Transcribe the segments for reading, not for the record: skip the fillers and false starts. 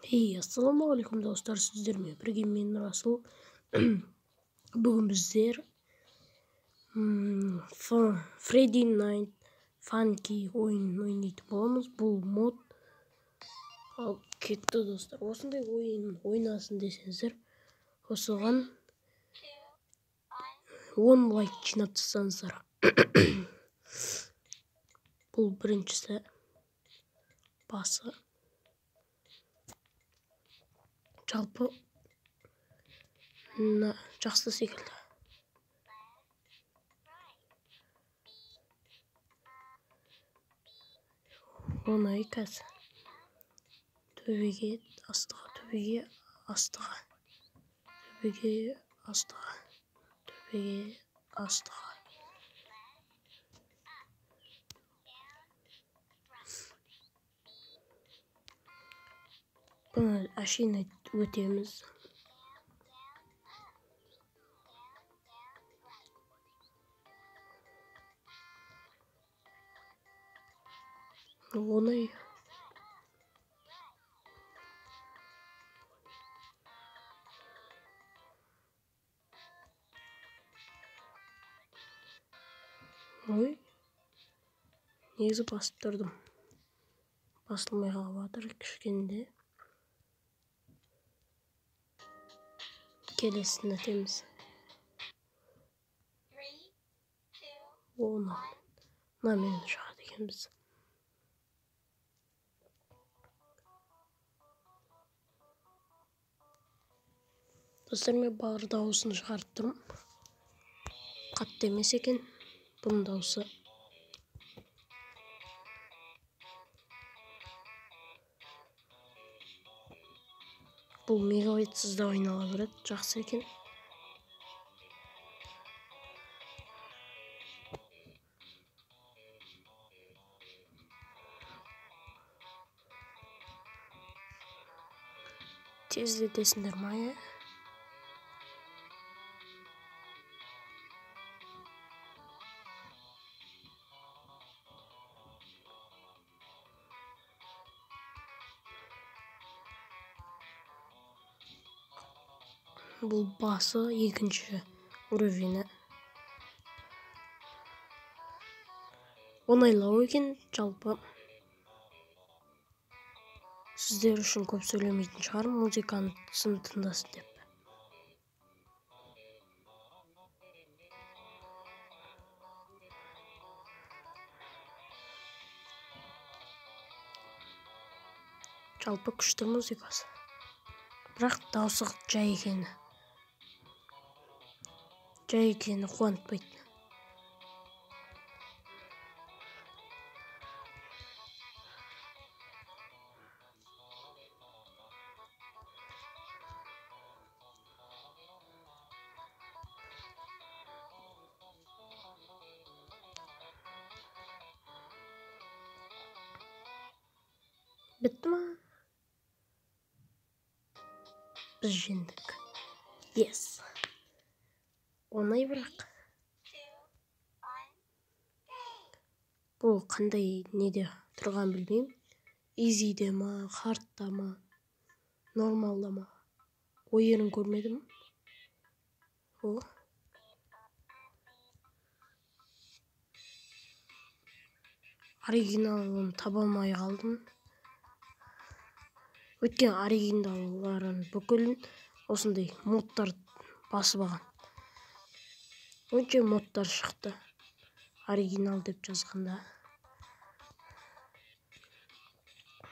Ассаламағалейкум достар, сіздермен бірге мен Расул. Бүгін біздер Freddy Night Funky ойынын ойнайтын боламыз. Бұл мод ал кетті достар. Осындай ойын ойнасын десеңіздер, осыған 10 лайк жинап тастаңыздар. Бұл біріншісі басы. Жалпы жақсы секілді. Оны қазір төбеге астыға, төбеге астыға, төбеге астыға, төбеге астыға. Бұны әшейін өтеміз. Оны негізі басып тұрдым. Басылмай қалып жатыр кішкенде. Келесін өтеміз. Мынамен шығады екенбіз. Достар, мен бар дауысын шығарып тұрмын. Қатты емес екен бұның дауысы. Бұл мегабайтсыз да ойнала береді, жақсы екен. Тездетесіңдер ма? Бұл басы екінші уровені. Оңайлау екен жалпы. Сіздер үшін көп сөйлемейтін шығар, музыканы тыңдасын деп. Жалпы күшті музыкасы. Бірақ дауысы жай екені қуантпайды. Бітті ма? Біз жеңдік. Yes. Оңай бірақ. Бұл қандай неде тұрған білмеймін. Easy'де ма, hard'да ма, нормалда ма? Ойырын көрмедім. Оригиналын таба алмай қалдым. Өткен оригиналдарын бүкілін осындай модтар басып алған. Өте модтар шықты. Оригинал деп жазғанда.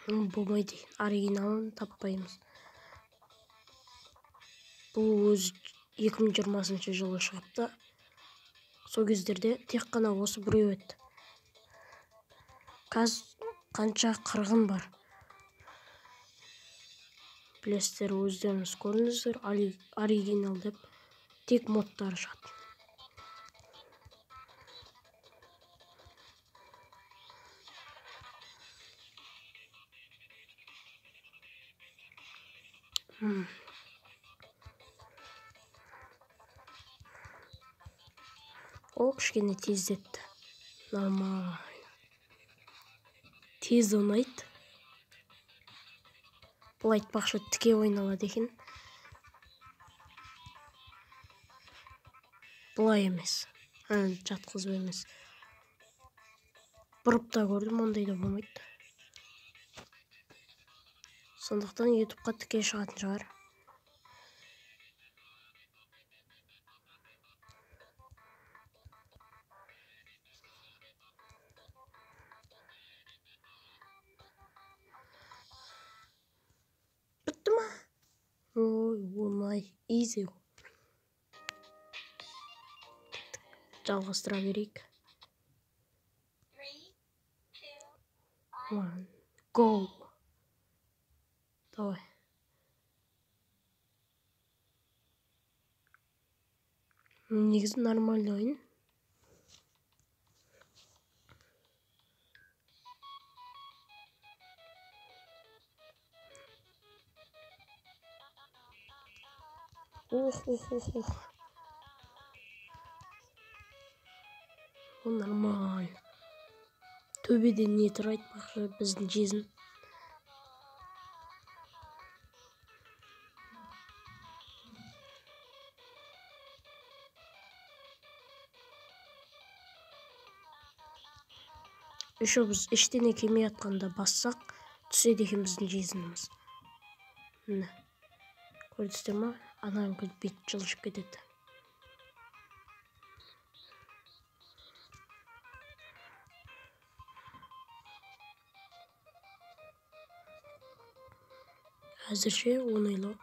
Болмайды. Оригиналын таппаймыз. Бұл өз 2020 жылы шығыпты. Сол кездерде тек қана осы біреу еді. Қазір қанша қырғын бар. Білесіздер, өздеріңіз көріңіздер, оригинал деп тек модтар шығады. О, кішкене тездетті. Нормально. Тез ұнайды. Бұл айтпақшы тіке ойналады екен. Бұлай емес. Жатқызып емес. Бұрып та көрдім, ондай да болмайды. Сондықтан YouTube'қа тіке шығатын шығар. Бітті ма? Ой, оңай, easy. Жалғастыра берейік. 1, go. Давай. Негізі нормальный ойын. Ох. Ол нормально. Төбеден не тұр айтпақшы біздің жезін. Еще біз ештеңе келмей атқанда бассақ, түседі екен біздің жезініміз. Міне. Көрдіңіздер ма? Анам бет жылжып кетеді. Әзірше оңайлау.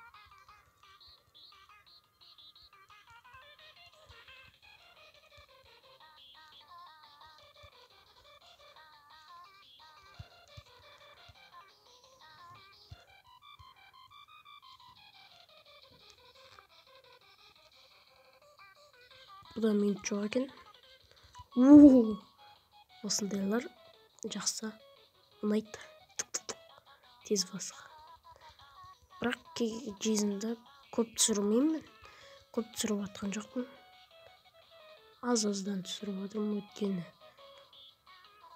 Бұда мен жоқ екен. Осындайлар жақсы ұнайды. Тез басқа. Бірақ жезінді көп түсірмеймін. Көп түсіріп атқан жоқпын. Аз-аздан түсіріп атырмын, өткені.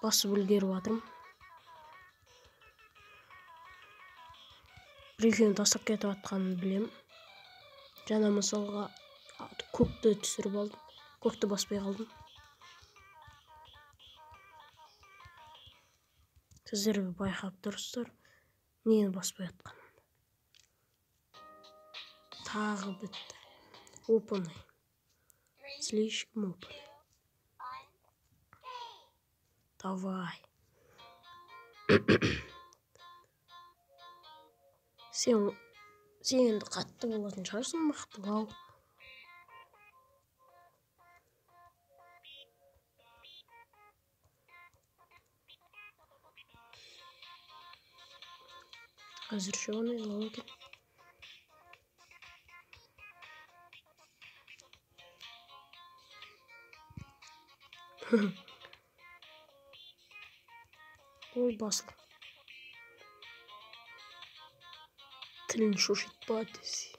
Басып үлгеріп атырмын. Бір-екеуін тастап кетіп атқанын білем. Жаңа мысалға көкті түсіріп алдым. Көкті баспай қалдым. Сіздер байқап тұрсыздар. Нені баспай атқанын. Тағы бітті. Опыны. Слишком опыны. Давай. Сен енді қатты болатын шығарсың, мақтылау. Әзірше оңайлау екен. Ой, басыл. Тілін шошытпа десе.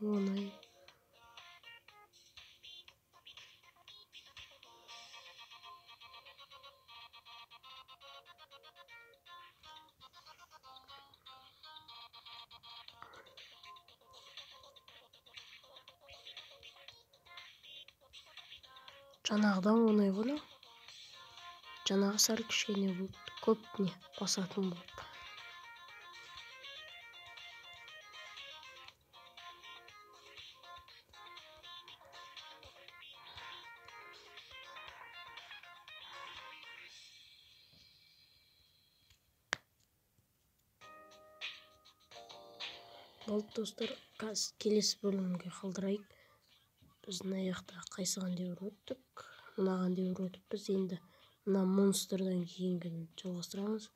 Оңай. Жаңағыдан оңай ғана. Жаңағы сәл кішкене болды. Көп не басатын болды. Болды достар, келесі бөлімге қалдырайық. Біздің аяқта қайсыған девір өттік. Мынаған девір өтіп біз енді мына монстрдан кейінгі жалғастырамыз.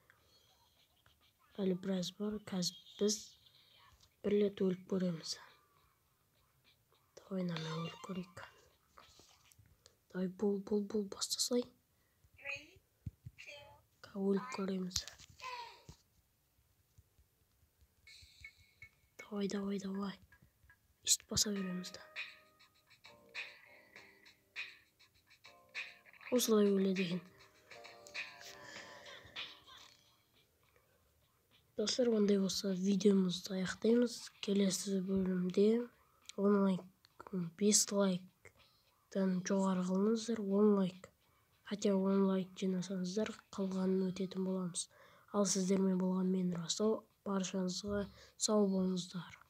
Әлі біраз бар. Қазір біз бір рет өліп көреміз. Давай өліп көрейік. Ай, бұл бастасай. Өліп көреміз. Давай. Үстіп баса береміз да. Осылай өледі екен. Достар, ондай болса видеомызды аяқтаймыз. Келесі бөлімде 5 лайктан жоғары қылыңыздар, 10 лайк. Хотя 10 лайк жинасаңыздар, қалғанын өтетін боламыз. Ал сіздермен болған мен Расул. Баршаңызға сау болыңыздар.